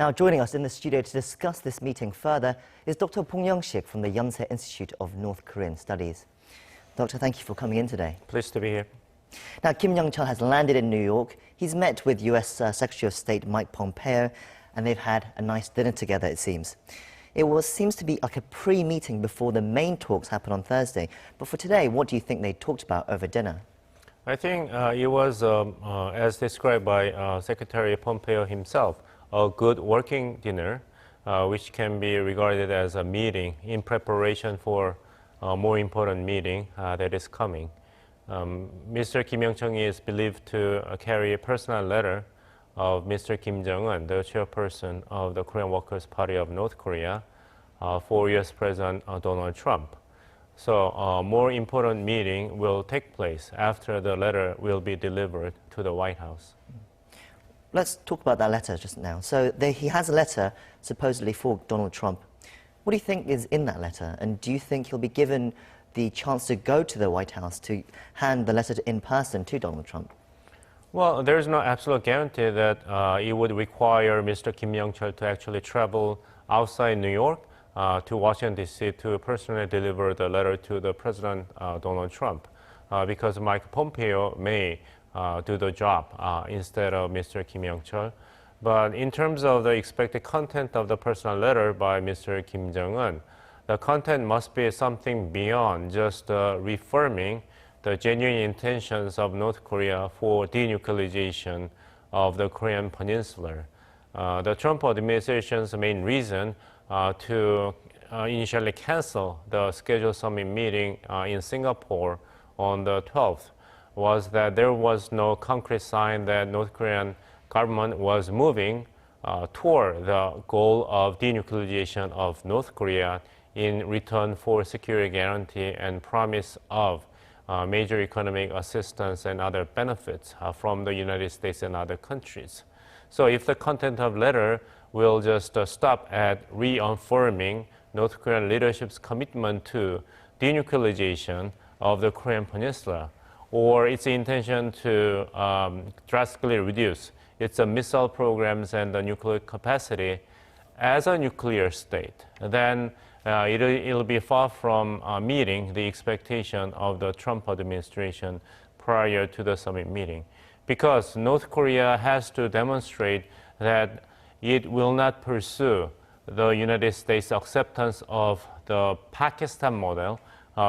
Now, joining us in the studio to discuss this meeting further is Dr. Bong Young-shik from the Yonsei Institute of North Korean Studies. Doctor, thank you for coming in today. Pleased to be here. Now, Kim Yong-chol has landed in New York. He's met with U.S. Secretary of State Mike Pompeo, and they've had a nice dinner together, it seems. Seems to be like a pre-meeting before the main talks happen on Thursday. But for today, what do you think they talked about over dinner? I think it was, as described by Secretary Pompeo himself, a good working dinner, which can be regarded as a meeting in preparation for a more important meeting that is coming. Mr. Kim Yong-chol is believed to carry a personal letter of Mr. Kim Jong-un, the chairperson of the Korean Workers' Party of North Korea, for U.S. President Donald Trump. So a more important meeting will take place after the letter will be delivered to the White House. Let's talk about that letter just now. So he has a letter supposedly for Donald Trump. What do you think is in that letter? And do you think he'll be given the chance to go to the White House to hand the letter in person to Donald Trump? Well, there's no absolute guarantee that it would require Mr. Kim Yong-chol to actually travel outside New York to Washington, D.C. to personally deliver the letter to the President Donald Trump, because Mike Pompeo may do the job instead of Mr. Kim Yong-chol. But in terms of the expected content of the personal letter by Mr. Kim Jong-un, the content must be something beyond just reaffirming the genuine intentions of North Korea for denuclearization of the Korean Peninsula. The Trump administration's main reason to initially cancel the scheduled summit meeting in Singapore on the 12th was that there was no concrete sign that North Korean government was moving toward the goal of denuclearization of North Korea in return for security guarantee and promise of major economic assistance and other benefits from the United States and other countries. So if the content of letter will just stop at reaffirming North Korean leadership's commitment to denuclearization of the Korean Peninsula, or its intention to drastically reduce its missile programs and the nuclear capacity as a nuclear state, then it'll be far from meeting the expectation of the Trump administration prior to the summit meeting. Because North Korea has to demonstrate that it will not pursue the United States' acceptance of the Pakistan model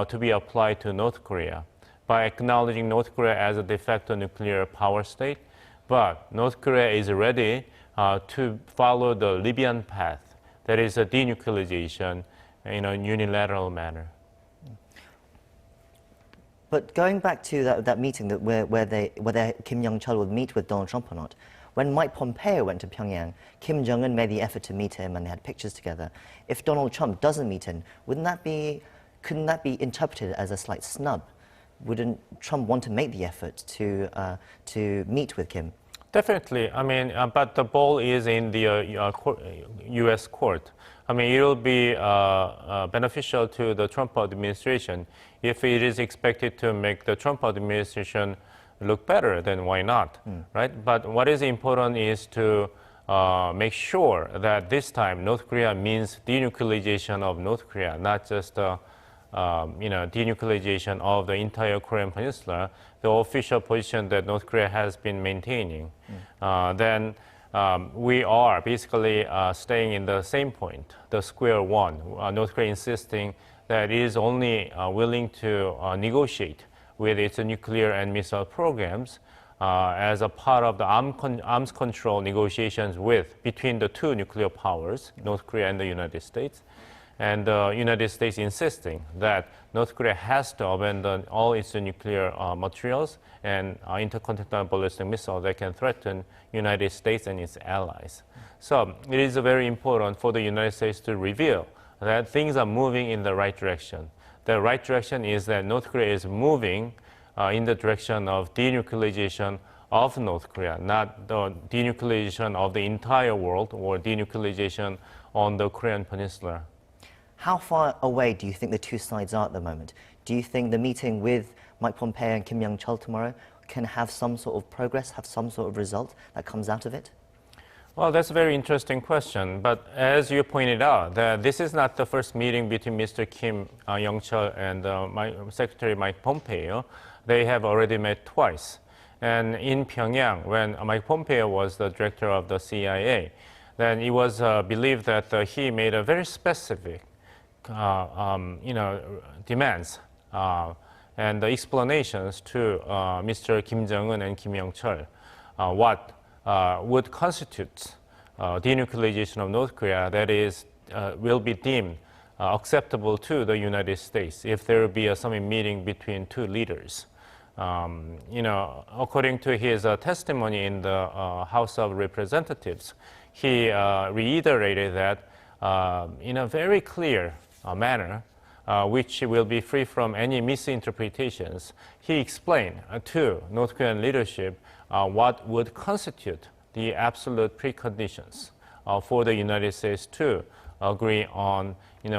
to be applied to North Korea by acknowledging North Korea as a de facto nuclear power state. But North Korea is ready to follow the Libyan path, that is a denuclearization in a unilateral manner. But going back to that meeting whether Kim Yong-chol would meet with Donald Trump or not, when Mike Pompeo went to Pyongyang, Kim Jong-un made the effort to meet him and they had pictures together. If Donald Trump doesn't meet him, couldn't that be interpreted as a slight snub? Wouldn't Trump want to make the effort to meet with Kim? Definitely. I mean, but the ball is in the U.S. court. I mean, it will be beneficial to the Trump administration. If it is expected to make the Trump administration look better, then why not, right? But what is important is to make sure that this time North Korea means denuclearization of North Korea, not just denuclearization of the entire Korean Peninsula, the official position that North Korea has been maintaining. Then we are basically staying in the same point, the square one. North Korea insisting that it is only willing to negotiate with its nuclear and missile programs as a part of the arms control negotiations between the two nuclear powers, North Korea and the United States. And the United States insisting that North Korea has to abandon all its nuclear materials and intercontinental ballistic missiles that can threaten United States and its allies. So it is very important for the United States to reveal that things are moving in the right direction. The right direction is that North Korea is moving in the direction of denuclearization of North Korea, not the denuclearization of the entire world or denuclearization on the Korean Peninsula. How far away do you think the two sides are at the moment? Do you think the meeting with Mike Pompeo and Kim Yong-chol tomorrow can have some sort of progress, have some sort of result that comes out of it? Well, that's a very interesting question. But as you pointed out, that this is not the first meeting between Mr. Kim Yong-chol and Secretary Mike Pompeo. They have already met twice. And in Pyongyang, when Mike Pompeo was the director of the CIA, then it was believed that he made a very specific, demands and explanations to Mr. Kim Jong-un and Kim Yong-chol, what would constitute denuclearization of North Korea that is will be deemed acceptable to the United States if there will be a summit meeting between two leaders. According to his testimony in the House of Representatives, he reiterated that in a very clear manner, which will be free from any misinterpretations. He explained to North Korean leadership what would constitute the absolute preconditions for the United States to agree on,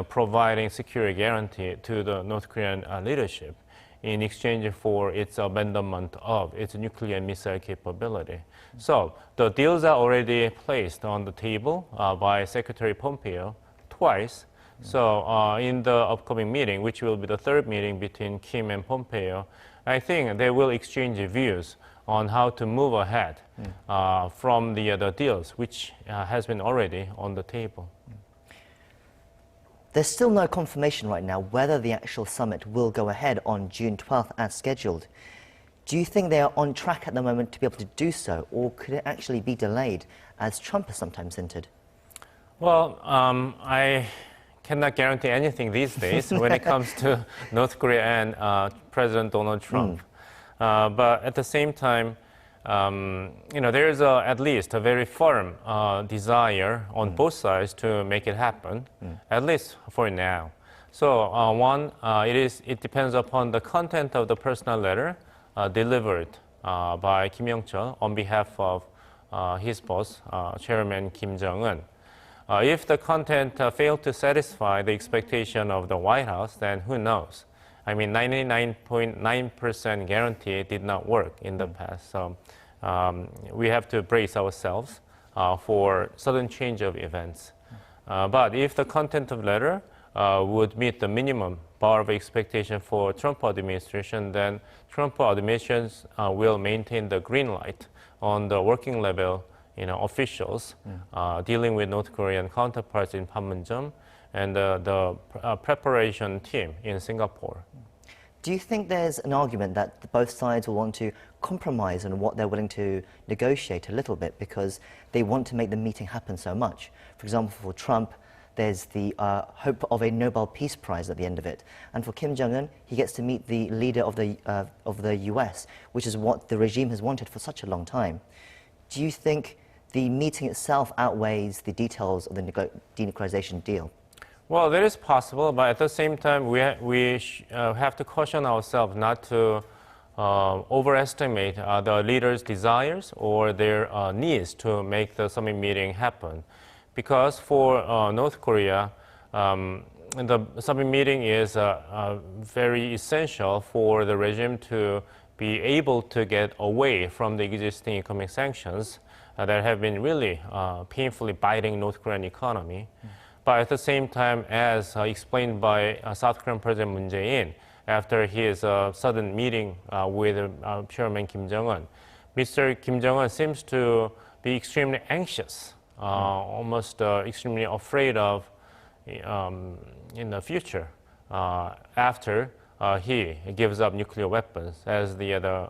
providing security guarantee to the North Korean leadership in exchange for its abandonment of its nuclear and missile capability. So the deals are already placed on the table by Secretary Pompeo twice. So in the upcoming meeting, which will be the third meeting between Kim and Pompeo, I think they will exchange views on how to move ahead from the deals, which has been already on the table. There's still no confirmation right now whether the actual summit will go ahead on June 12th as scheduled. Do you think they are on track at the moment to be able to do so, or could it actually be delayed, as Trump has sometimes hinted? Well, I cannot guarantee anything these days when it comes to North Korea and President Donald Trump. But at the same time, there is at least a very firm desire on both sides to make it happen, at least for now. So it depends upon the content of the personal letter delivered by Kim Yong-chol on behalf of his boss, Chairman Kim Jong-un. If the content failed to satisfy the expectation of the White House, then who knows? I mean, 99.9% guarantee did not work in the past. So we have to brace ourselves for sudden change of events. But if the content of letter would meet the minimum bar of expectation for Trump administration, then Trump administration will maintain the green light on the working level officials dealing with North Korean counterparts in Panmunjom and the preparation team in Singapore. Do you think there's an argument that both sides will want to compromise on what they're willing to negotiate a little bit because they want to make the meeting happen so much? For example, for Trump, there's the hope of a Nobel Peace Prize at the end of it. And for Kim Jong-un, he gets to meet the leader of the U.S., which is what the regime has wanted for such a long time. Do you think the meeting itself outweighs the details of the denuclearization deal? Well, that is possible, but at the same time, we have to caution ourselves not to overestimate the leaders' desires or their needs to make the summit meeting happen. Because for North Korea, the summit meeting is very essential for the regime to be able to get away from the existing economic sanctions that have been really painfully biting North Korean economy. But at the same time, as explained by South Korean President Moon Jae-in after his sudden meeting with Chairman Kim Jong-un, Mr. Kim Jong-un seems to be extremely anxious, almost extremely afraid of in the future after he gives up nuclear weapons as the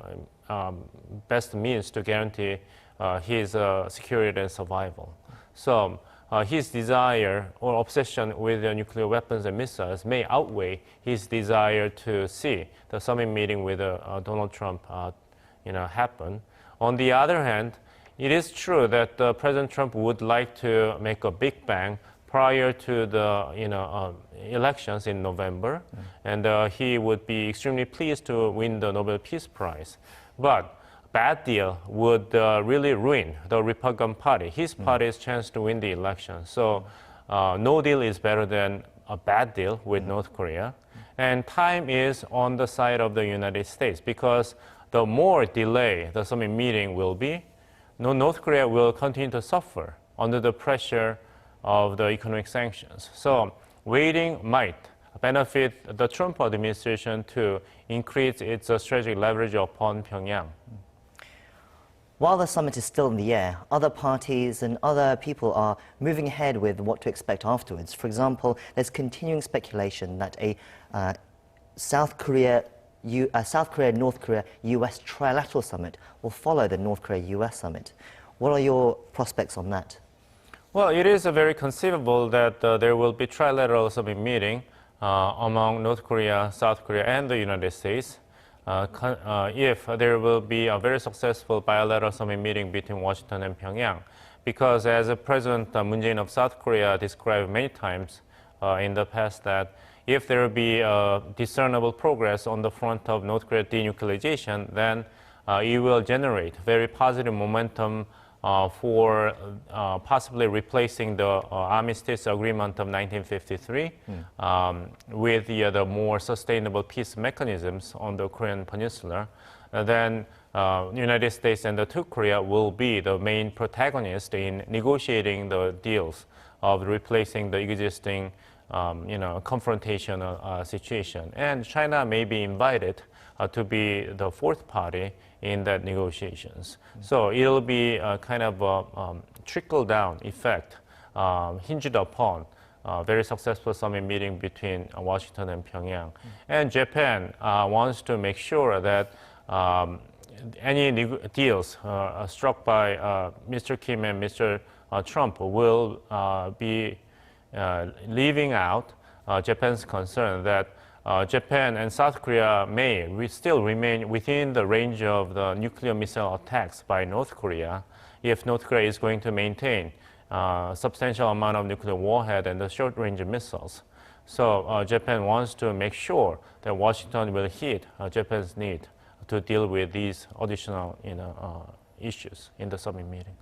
best means to guarantee his security and survival. So his desire or obsession with nuclear weapons and missiles may outweigh his desire to see the summit meeting with Donald Trump happen. On the other hand, it is true that President Trump would like to make a big bang prior to the elections in November, and he would be extremely pleased to win the Nobel Peace Prize. But bad deal would really ruin the Republican Party, his party's chance to win the election. So no deal is better than a bad deal with North Korea. And time is on the side of the United States because the more delay the summit meeting will be, North Korea will continue to suffer under the pressure of the economic sanctions. So waiting might benefit the Trump administration to increase its strategic leverage upon Pyongyang. While the summit is still in the air, other parties and other people are moving ahead with what to expect afterwards. For example, there's continuing speculation that a South Korea, North Korea, U.S. trilateral summit will follow the North Korea-U.S. summit. What are your prospects on that? Well, it is very conceivable that there will be trilateral summit meeting among North Korea, South Korea, and the United States. If there will be a very successful bilateral summit meeting between Washington and Pyongyang. Because as President Moon Jae-in of South Korea described many times in the past that if there will be discernible progress on the front of North Korea denuclearization, then it will generate very positive momentum for possibly replacing the Armistice Agreement of 1953 with the more sustainable peace mechanisms on the Korean Peninsula. Then United States and the two Korea will be the main protagonist in negotiating the deals of replacing the existing confrontational situation. And China may be invited to be the fourth party in that negotiations. So it'll be a kind of a trickle-down effect hinged upon a very successful summit meeting between Washington and Pyongyang. And Japan wants to make sure that any deals struck by Mr. Kim and Mr. Trump will be leaving out Japan's concern that Japan and South Korea may still remain within the range of the nuclear missile attacks by North Korea if North Korea is going to maintain a substantial amount of nuclear warhead and the short-range missiles. So Japan wants to make sure that Washington will heed Japan's need to deal with these additional issues in the summit meeting.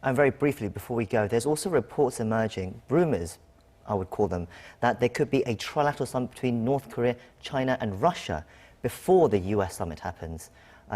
And very briefly, before we go, there's also reports emerging, rumors, I would call them, that there could be a trilateral summit between North Korea, China and Russia before the US summit happens.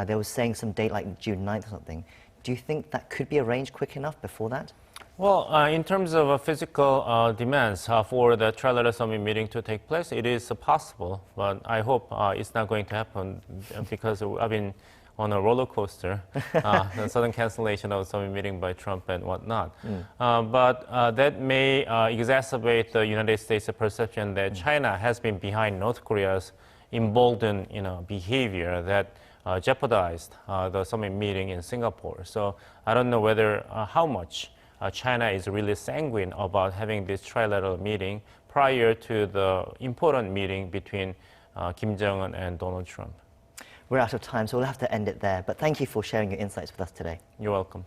They were saying some date like June 9th or something. Do you think that could be arranged quick enough before that? Well, in terms of physical demands for the trilateral summit meeting to take place, it is possible, but I hope it's not going to happen because I've been on a roller coaster, the sudden cancellation of the summit meeting by Trump and whatnot. But that may exacerbate the United States' perception that China has been behind North Korea's emboldened behavior that jeopardized the summit meeting in Singapore. So I don't know whether how much China is really sanguine about having this trilateral meeting prior to the important meeting between Kim Jong-un and Donald Trump. We're out of time, so we'll have to end it there. But thank you for sharing your insights with us today. You're welcome.